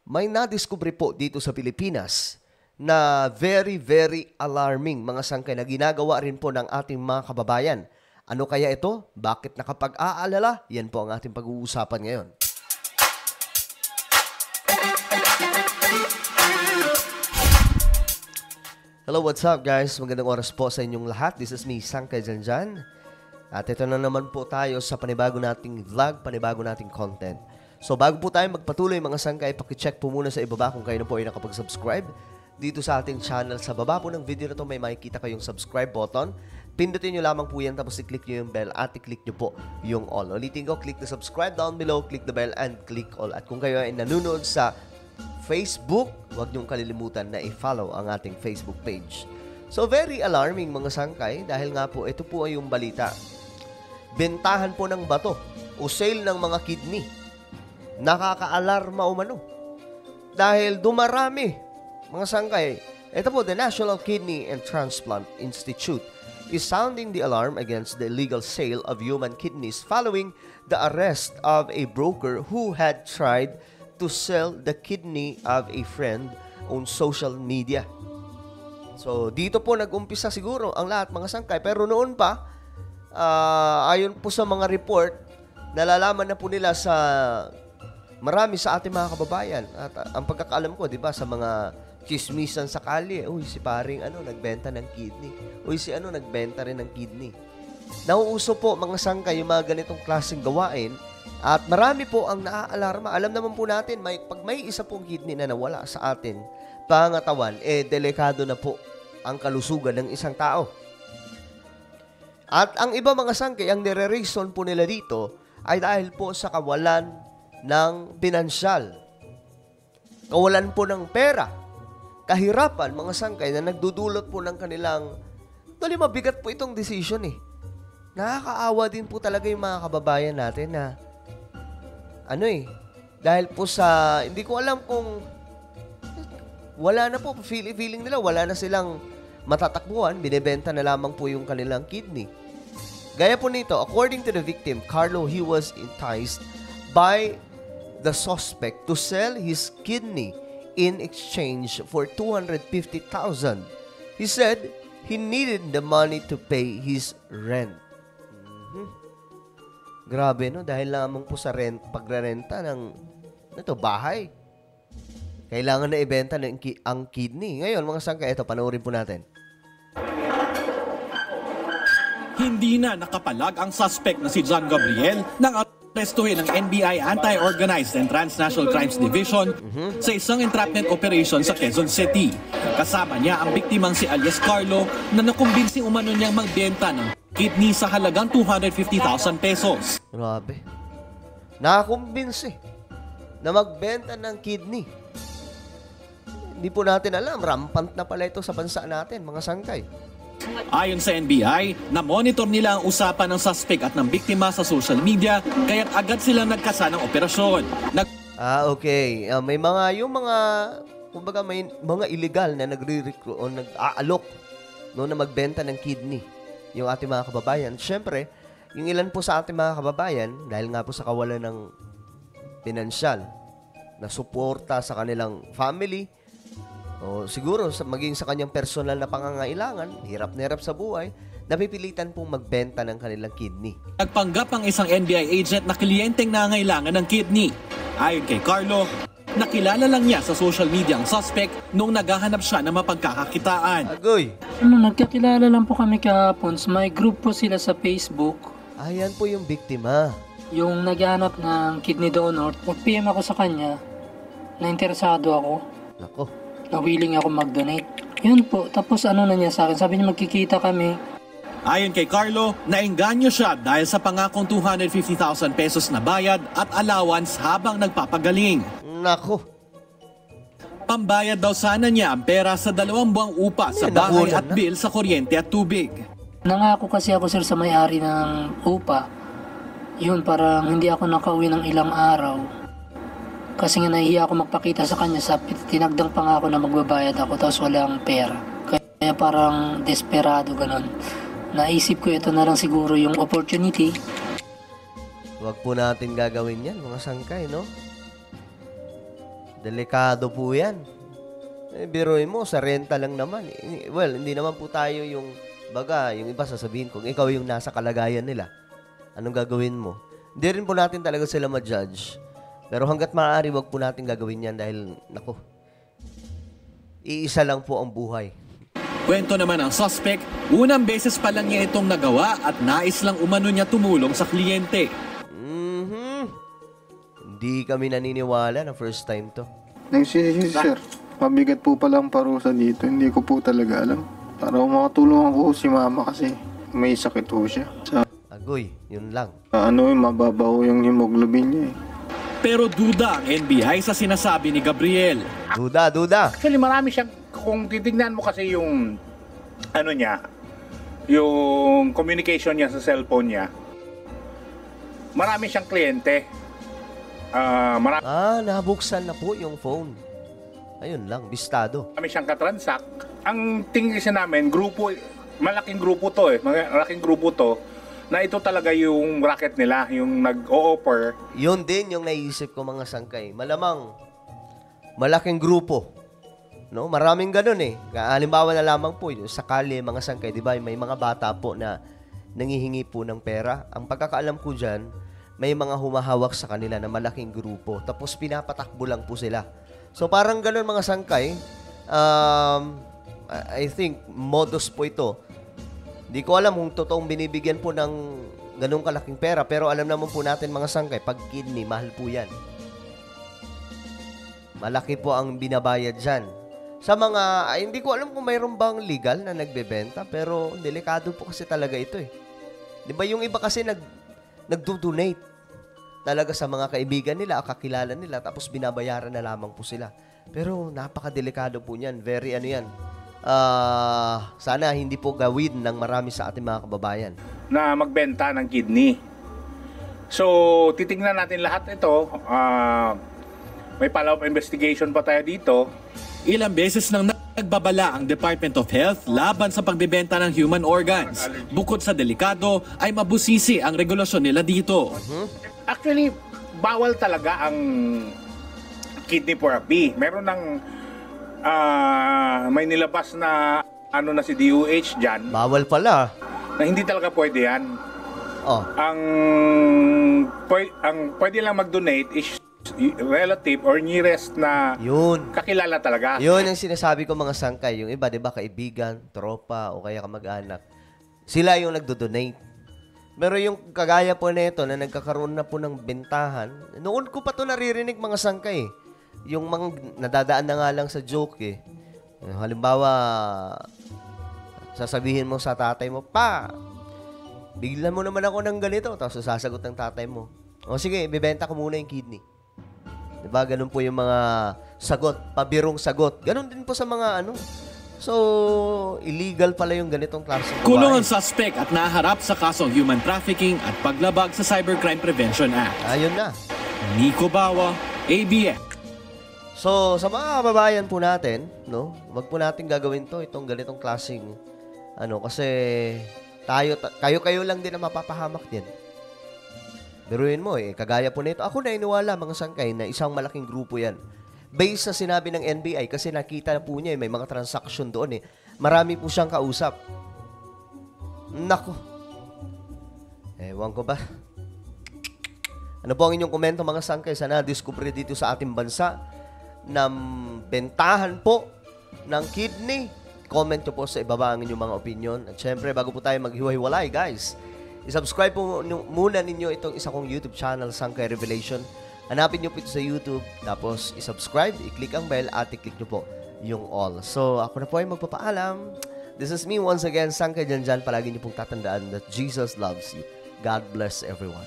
may nadiskubre po dito sa Pilipinas na very, very alarming mga sangkay na ginagawa rin po ng ating mga kababayan. Ano kaya ito? Bakit nakapag-aalala? Yan po ang ating pag-uusapan ngayon. Hello, what's up guys? Magandang oras po sa inyong lahat. This is me, Sangkay Janjan. At ito na naman po tayo sa panibago nating vlog, panibago nating content. So bago po tayo magpatuloy mga sangkay, pakicheck po muna sa ibaba kung kayo na po ay nakapag-subscribe dito sa ating channel. Sa baba po ng video na to may makikita kayong subscribe button. Pindutin nyo lamang po yan, tapos i-click nyo yung bell at i-click nyo po yung all. Ulitin ko, click the subscribe down below, click the bell and click all. At kung kayo ay nanonood sa Facebook, huwag niyong kalilimutan na i-follow ang ating Facebook page. So very alarming mga sangkay dahil nga po ito po ay yung balita. Bentahan po ng bato o sale ng mga kidney. Nakaka-alarma umano. Dahil dumarami mga sangkay. Ito po, the National Kidney and Transplant Institute is sounding the alarm against the illegal sale of human kidneys following the arrest of a broker who had tried to sell the kidney of a friend on social media. So, dito po nag-umpisa siguro ang lahat mga sangkay. Pero noon pa, ayon po sa mga report, nalalaman na po nila sa marami sa ating mga kababayan. At ang pagkakaalam ko, di ba, sa mga chismisan sa kalye, uy, si paring nagbenta ng kidney. Uy, si nagbenta rin ng kidney. Nauuso po mga sangkay yung mga ganitong klaseng gawain. At marami po ang naaalarma. Alam naman po natin, pag may isa pong kidney na nawala sa atin, pangatawan, delikado na po ang kalusugan ng isang tao. At ang iba mga sangkay, ang nire-reason po nila dito ay dahil po sa kawalan ng pinansyal. Kawalan po ng pera. Kahirapan mga sangkay na nagdudulot po ng kanilang, mabigat po itong decision eh. Nakakaawa din po talaga yung mga kababayan natin na dahil po sa, hindi ko alam kung wala na po, feeling nila, wala na silang matatakbuhan, binibenta na lamang po yung kanilang kidney. Gaya po nito, according to the victim, Carlo, he was enticed by the suspect to sell his kidney in exchange for 250,000. He said he needed the money to pay his rent. Grabe, no? Dahil lamang po sa pagrerenta ng bahay. Kailangan na ibenta ang kidney. Ngayon, mga sangkay, ito, panoorin po natin. Hindi na nakapalag ang suspect na si John Gabriel nang arestuhin ng NBI Anti-Organized and Transnational Crimes Division sa isang entrapment operation sa Quezon City. Kasama niya ang biktimang si alias Carlo na nakumbinsi umano niyang magbenta ng kidney sa halagang 250,000 pesos. Grabe. Nakakumbinsi na magbenta ng kidney. Hindi po natin alam, rampant na pala ito sa bansa natin, mga sangkay. Ayon sa NBI, na-monitor nila ang usapan ng suspect at ng biktima sa social media, kaya't agad silang nagkasa ng operasyon. Okay. May kumbaga may mga illegal na nagre-recruit o nag-aalok na magbenta ng kidney yung ating mga kababayan. Siyempre, yung ilan po sa ating mga kababayan, dahil nga po sa kawalan ng pinansyal na suporta sa kanilang family, o siguro maging sa kanyang personal na pangangailangan, hirap na hirap sa buhay, napipilitan pong magbenta ng kanilang kidney. Nagpanggap ang isang NBI agent na kliyenteng nangangailangan ng kidney. Ayon kay Carlo, nakilala lang niya sa social media ang suspect nung naghahanap siya ng mapagkakakitaan. Agoy! Nagkakilala lang po kami kahapon. May group po sila sa Facebook. Ayan po yung biktima. Yung naghahanap ng kidney donor, nag-PM ako sa kanya na interesado ako. Nako. Na willing ako mag-donate. Yun po. Tapos na niya sa akin. Sabi niya magkikita kami. Ayon kay Carlo, naengganyo siya dahil sa pangakong 250,000 pesos na bayad at allowance habang nagpapagaling. Nako. Pambayad daw sana niya ang pera sa 2 buwang upa sa bahay at bill sa kuryente at tubig. Nangako kasi ako sir sa may-ari ng upa. Yun, parang hindi ako nakauwi ng ilang araw. Kasi nga nahihiya ako magpakita sa kanya sa tinagdang pangako na magbabayad ako tapos walang pera. Kaya parang desperado ganon. Naisip ko ito na lang siguro yung opportunity. Huwag po natin gagawin yan mga sangkay, no? Delikado po yan. Biruin mo, sa renta lang naman. Well, hindi naman po tayo yung yung iba sasabihin kung ikaw yung nasa kalagayan nila. Anong gagawin mo? Hindi rin po natin talaga sila ma-judge. Pero hanggat maaari, wag po natin gagawin yan dahil, nako, iisa lang po ang buhay. Kwento naman ang suspect, unang beses pa lang niya itong nagawa at nais lang umano niya tumulong sa kliyente. Hindi kami naniniwala na first time to. Nagsisisi, sir. Mabigat po pala ang parusa dito. Hindi ko po talaga alam. Para makatulungan ko si mama kasi may sakit po siya. Agoy, yun lang. Mababaw yung hemoglobin niya eh. Pero duda ang NBI sa sinasabi ni Gabriel. Duda. Actually, marami siyang, kung titignan mo kasi yung, yung communication niya sa cellphone niya, marami siyang kliyente. Nabuksan na po yung phone. Ayun lang, bistado. Marami siyang katransak. Ang tingin kasi namin, malaking grupo to malaking grupo to, na ito talaga yung racket nila, yung nag-o-offer. Yun din yung naisip ko mga sangkay. Malamang, malaking grupo. No? Maraming ganun eh. Halimbawa na lamang po, yung sakali mga sangkay, di ba? May mga bata po na nangihingi po ng pera. Ang pagkakaalam ko dyan, may mga humahawak sa kanila na malaking grupo. Tapos pinapatakbo lang po sila. So parang ganun mga sangkay. I think modus po ito. Di ko alam kung totoong binibigyan po ng ganung kalaking pera, pero alam naman po natin mga sangkay, pag kidney, mahal po yan. Malaki po ang binabayad dyan. Sa mga, hindi ko alam kung mayroon bang legal na nagbebenta, pero delikado po kasi talaga ito eh. Di ba yung iba kasi nagdo-donate talaga sa mga kaibigan nila, kakilala nila, tapos binabayaran na lamang po sila. Pero napakadelikado po niyan. Very yan. Sana hindi po gawin ng marami sa ating mga kababayan Na magbenta ng kidney. So, titingnan natin lahat ito. May follow-up investigation pa tayo dito. Ilang beses nang nagbabala ang Department of Health laban sa pagbebenta ng human organs. Bukod sa delikado, ay mabusisi ang regulasyon nila dito. Actually, bawal talaga ang kidney therapy. Meron ng may nilabas na na si DOH dyan. Bawal pala. Na hindi talaga pwede yan. Ang pwede lang mag-donate is relative or nearest na kakilala talaga. Yun ang sinasabi ko mga sangkay. Yung iba, di ba, kaibigan, tropa, o kaya kamag-anak. Sila yung nagdo-donate. Pero yung kagaya po nito na nagkakaroon na po ng bentahan, noon ko pa to naririnig mga sangkay. Yung mga nadadaan na nga lang sa joke eh. Halimbawa, sasabihin mo sa tatay mo, "Pa, biglan mo naman ako ng ganito." Tapos sasagot ng tatay mo, "O sige, ibebenta ko muna yung kidney." Diba? Ganun po yung mga sagot, pabirong sagot. Ganun din po sa mga So, illegal pala yung ganitong klaseng babae. Kulong ang suspect at naharap sa kasong human trafficking at paglabag sa Cybercrime Prevention Act. Ayun na. Nico Bawa, ABS. So, sa mga kababayan po natin, wag po natin gagawin itong ganitong klaseng, kasi kayo lang din ang mapapahamak din. Biruin mo kagaya po nito. Ako nainiwala mga sangkay na isang malaking grupo yan. Based sa sinabi ng NBI, kasi nakita na po niya may mga transaction doon Marami po siyang kausap. Nako. Ewan ko ba. Ano po ang inyong komento mga sangkay sa na-discover dito sa ating bansa na bentahan po ng kidney? Comment nyo po sa ibaba ang inyong mga opinion. At syempre, bago po tayo maghiwa-hiwalay, guys, isubscribe po muna ninyo itong isa kong YouTube channel, Sangkay Revelation. Hanapin nyo po ito sa YouTube, tapos isubscribe, i-click ang bell, at i-click nyo po yung all. So, ako na po ay magpapaalam. This is me once again, Sangkay Janjan. Palagi nyo pong tatandaan that Jesus loves you. God bless everyone.